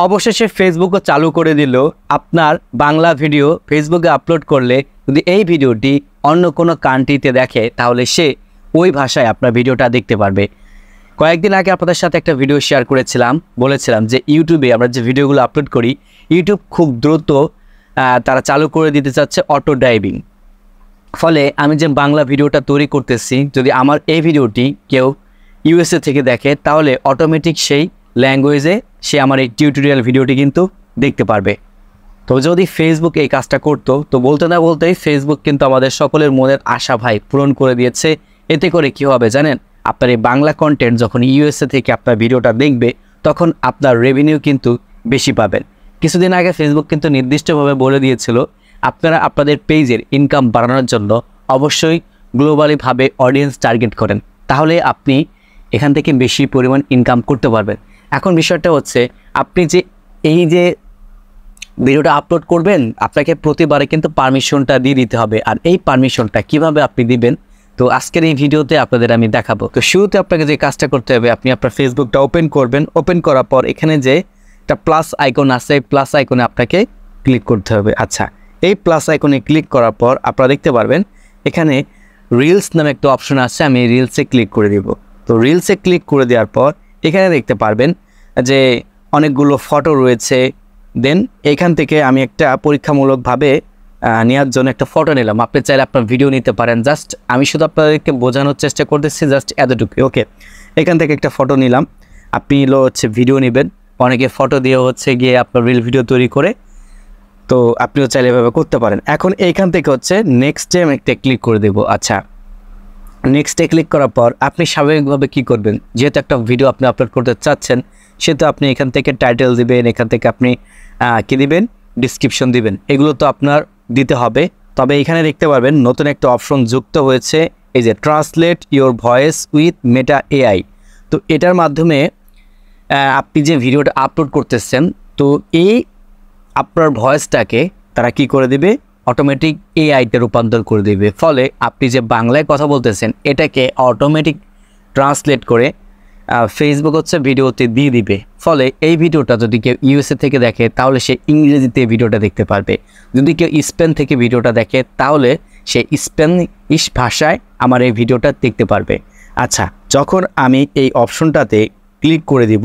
অবশেষে ফেসবুকও চালু করে দিল। আপনার বাংলা ভিডিও ফেসবুকে আপলোড করলে যদি এই ভিডিওটি অন্য কোনো কান্ট্রিতে দেখে তাহলে সে ওই ভাষায় আপনার ভিডিওটা দেখতে পারবে। কয়েকদিন আগে আপনাদের সাথে একটা ভিডিও শেয়ার করেছিলাম, বলেছিলাম যে ইউটিউবে আমরা যে ভিডিওগুলো আপলোড করি ইউটিউব খুব দ্রুত তারা চালু করে দিতে চাচ্ছে অটো ড্রাইভিং। ফলে আমি যে বাংলা ভিডিওটা তৈরি করতেছি যদি আমার এই ভিডিওটি কেউ ইউএসএ থেকে দেখে তাহলে অটোমেটিক সেই ল্যাঙ্গুয়েজে সে আমার এই টিউটোরিয়াল ভিডিওটি কিন্তু দেখতে পারবে। তো যদি ফেসবুক এই কাজটা করতো তো বলতে না বলতেই ফেসবুক কিন্তু আমাদের সকলের মনের আশা ভাই পূরণ করে দিয়েছে। এতে করে কি হবে জানেন, আপনার এই বাংলা কন্টেন্ট যখন ইউএসএ থেকে আপনার ভিডিওটা দেখবে তখন আপনার রেভিনিউ কিন্তু বেশি পাবেন। কিছুদিন আগে ফেসবুক কিন্তু নির্দিষ্টভাবে বলে দিয়েছিল আপনারা আপনাদের পেজের ইনকাম বাড়ানোর জন্য অবশ্যই গ্লোবালিভাবে অডিয়েন্স টার্গেট করেন, তাহলে আপনি এখান থেকে বেশি পরিমাণ ইনকাম করতে পারবেন। এখন বিষয়টা হচ্ছে আপনি যে এই যে ভিডিওটা আপলোড করবেন আপনাকে প্রতিবারে কিন্তু পারমিশনটা দিয়ে দিতে হবে। আর এই পারমিশনটা কিভাবে আপনি দিবেন তো আজকের এই ভিডিওতে আপনাদের আমি দেখাবো। তো শুরুতে আপনাকে যে কাজটা করতে হবে, আপনি আপনার ফেসবুকটা ওপেন করবেন। ওপেন করার পর এখানে যে একটা প্লাস আইকন আছে প্লাস আইকনে আপনাকে ক্লিক করতে হবে। আচ্ছা, এই প্লাস আইকনে ক্লিক করার পর আপনারা দেখতে পারবেন এখানে রিলস নামে একটা অপশন আছে, আমি রিলসে ক্লিক করে দিব। তো রিলসে ক্লিক করে দেওয়ার পর এখানে দেখতে পারবেন যে অনেকগুলো ফটো রয়েছে। দেন এখান থেকে আমি একটা পরীক্ষামূলকভাবে নেওয়ার জন্য একটা ফটো নিলাম। আপনি চাইলে আপনার ভিডিও নিতে পারেন, জাস্ট আমি শুধু আপনাদেরকে বোঝানোর চেষ্টা করতেছি, জাস্ট এতটুকু। ওকে, এখান থেকে একটা ফটো নিলাম। আপনি ভিডিও নেবেন, অনেকে ফটো দিয়ে গিয়ে আপনার রিল ভিডিও তৈরি করে, তো আপনিও চাইলে এভাবে করতে পারেন। এখন এইখান থেকে নেক্সটে আমি একটা ক্লিক করে দেবো। আচ্ছা, নেক্সটে ক্লিক করার পর আপনি স্বাভাবিকভাবে কি করবেন, যেহেতু একটা ভিডিও আপনি আপলোড করতে চাচ্ছেন সেহেতু আপনি এখান থেকে টাইটেল দিবেন, এখান থেকে আপনি কি দিবেন, ডিসক্রিপশন দিবেন, এগুলো তো আপনার দিতে হবে। তবে এখানে দেখতে পারবেন নতুন একটা অপশন যুক্ত হয়েছে, এই যে translate your voice with Meta AI. তো এটার মাধ্যমে আপনি যে ভিডিওটা আপলোড করতেছেন তো এই আপনার ভয়েসটাকে তারা কি করে দিবে, অটোমেটিক এআইতে রূপান্তর করে দিবে। ফলে আপনি যে বাংলায় কথা বলতেছেন এটাকে অটোমেটিক ট্রান্সলেট করে ফেসবুক ভিডিওতে দিয়ে দিবে। ফলে এই ভিডিওটা যদি কেউ ইউএসএ থেকে দেখে তাহলে সে ইংরেজিতে ভিডিওটা দেখতে পারবে, যদি কেউ স্পেন থেকে ভিডিওটা দেখে তাহলে সে স্প্যানিশ ভাষায় আমার এই ভিডিওটা দেখতে পারবে। আচ্ছা, যখন আমি এই অপশনটাতে ক্লিক করে দিব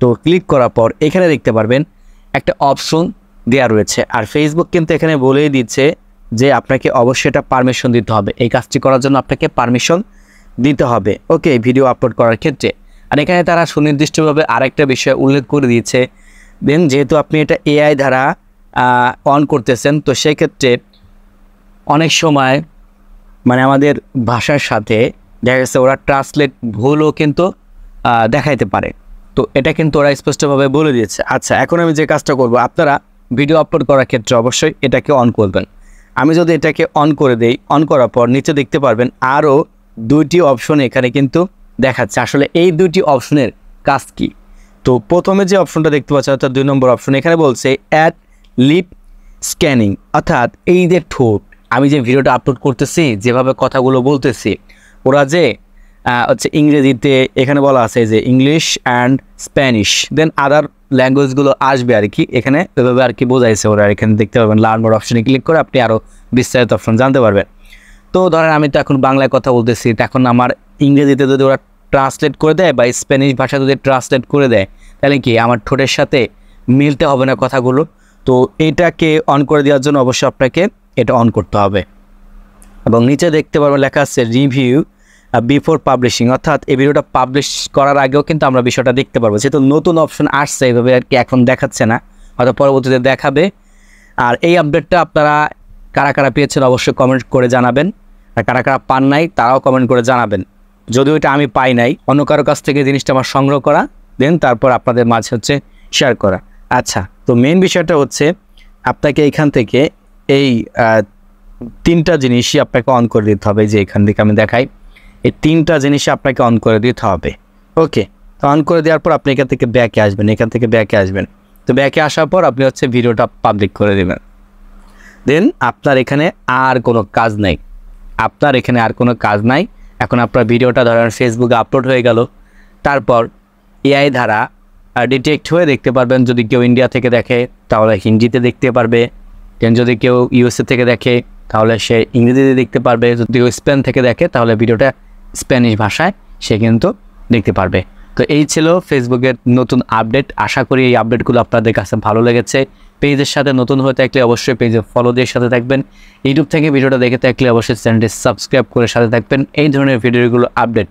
তো ক্লিক করার পর এখানে দেখতে পারবেন একটা অপশন দেওয়া রয়েছে। আর ফেসবুক কিন্তু এখানে বলেই দিচ্ছে যে আপনাকে অবশ্যই এটা পারমিশন দিতে হবে, এই কাজটি করার জন্য আপনাকে পারমিশন দিতে হবে। ওকে, ভিডিও আপলোড করার ক্ষেত্রে। আর এখানে তারা সুনির্দিষ্টভাবে আরেকটা বিষয় উল্লেখ করে দিয়েছে, দেন যেহেতু আপনি এটা এআই দ্বারা অন করতেছেন তো সেক্ষেত্রে অনেক সময় আমাদের ভাষার সাথে দেখা গেছে ওরা ট্রান্সলেট ভুলও কিন্তু দেখাইতে পারে। তো এটা কিন্তু ওরা স্পষ্টভাবে বলে দিয়েছে। আচ্ছা, এখন আমি যে কাজটা করব, আপনারা ভিডিও আপলোড করার ক্ষেত্রে অবশ্যই এটাকে অন করবেন। আমি যদি এটাকে অন করে দেই, অন করার পর নিচে দেখতে পারবেন আরও দুইটি অপশন এখানে কিন্তু দেখাচ্ছে। আসলে এই দুইটি অপশনের কাজ কি, তো প্রথমে যে অপশনটা দেখতে পাচ্ছেন অর্থাৎ 2 নম্বর অপশন, এখানে বলছে অ্যাড লিপ স্ক্যানিং, অর্থাৎ এই যে ঠোঁট, আমি যে ভিডিওটা আপলোড করতেছি যেভাবে কথাগুলো বলতেছি ওরা যে ইংরেজিতে এখানে বলা আছে যে ইংলিশ অ্যান্ড স্প্যানিশ, দেন আদার ল্যাঙ্গুয়েজগুলো আসবে আর কি, এখানে এভাবে আর কি বোঝাইছে ওরা। এখানে দেখতে পাবেন লার্ন মোর অপশনে ক্লিক করে আপনি আরও বিস্তারিত অপশন জানতে পারবেন। তো ধরেন আমি তো এখন বাংলায় কথা বলতেছি, এখন আমার ইংরেজিতে যদি ওরা ট্রান্সলেট করে দেয় বা স্প্যানিশ ভাষা যদি ট্রান্সলেট করে দেয় তাহলে কি আমার ঠোঁটের সাথে মিলতে হবে না কথাগুলো। তো এটাকে অন করে দেওয়ার জন্য অবশ্যই আপনাকে এটা অন করতে হবে। এবং নিচে দেখতে পারবেন লেখা আছে রিভিউ বিফোর পাবলিশিং, অর্থাৎ এই ভিডিওটা পাবলিশ করার আগেও কিন্তু আমরা বিষয়টা দেখতে পারবো। যেহেতু নতুন অপশন আসছে এইভাবে আর কি, এখন দেখাচ্ছে না, হয়তো পরবর্তীতে দেখাবে। আর এই আপডেটটা আপনারা কারা কারা পেয়েছেন অবশ্যই কমেন্ট করে জানাবেন, আর কারা কারা পান নাই তারাও কমেন্ট করে জানাবেন। যদিও এটা আমি পাই নাই, অন্য কারো কাছ থেকে জিনিসটা আমার সংগ্রহ করা, দেন তারপর আপনাদের মাঝে শেয়ার করা। আচ্ছা, তো মেন বিষয়টা আপনাকে এখান থেকে এই 3টা জিনিসই আপনাকে অন করে দিতে হবে। যে এখান থেকে আমি দেখাই, এই 3টা জিনিসই আপনাকে অন করে দিতে হবে। ওকে, তো অন করে দেওয়ার পর আপনি এখান থেকে ব্যাকে আসবেন, এখান থেকে ব্যাকে আসবেন। তো ব্যাকে আসার পর আপনি ভিডিওটা পাবলিক করে দেবেন। দেন আপনার এখানে আর কোনো কাজ নাই, এখন আপনার ভিডিওটা ধরেন ফেসবুকে আপলোড হয়ে গেল, তারপর এআই দ্বারা ডিটেক্ট হয়ে দেখতে পারবেন। যদি কেউ ইন্ডিয়া থেকে দেখে তাহলে হিন্দিতে দেখতে পারবে, যদি কেউ ইউএসএ থেকে দেখে তাহলে সে ইংরেজিতে দেখতে পারবে, যদি কেউ স্পেন থেকে দেখে তাহলে ভিডিওটা স্প্যানিশ ভাষায় সে কিন্তু দেখতে পারবে। তো এই ছিল ফেসবুকের নতুন আপডেট। আশা করি এই আপডেটগুলো আপনাদের কাছে ভালো লেগেছে। পেজের সাথে নতুন হয়ে থাকলে অবশ্যই পেজে ফলো দিয়ে সাথে থাকবেন। ইউটিউব থেকে ভিডিওটা দেখে থাকলে অবশ্যই চ্যানেলটি সাবস্ক্রাইব করে সাথে থাকবেন এই ধরনের ভিডিওগুলো আপডেট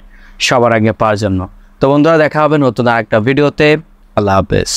সবার আগে পাওয়ার জন্য। তো বন্ধুরা, দেখা হবে নতুন আরেকটা ভিডিওতে। আল্লাহ হাফেজ।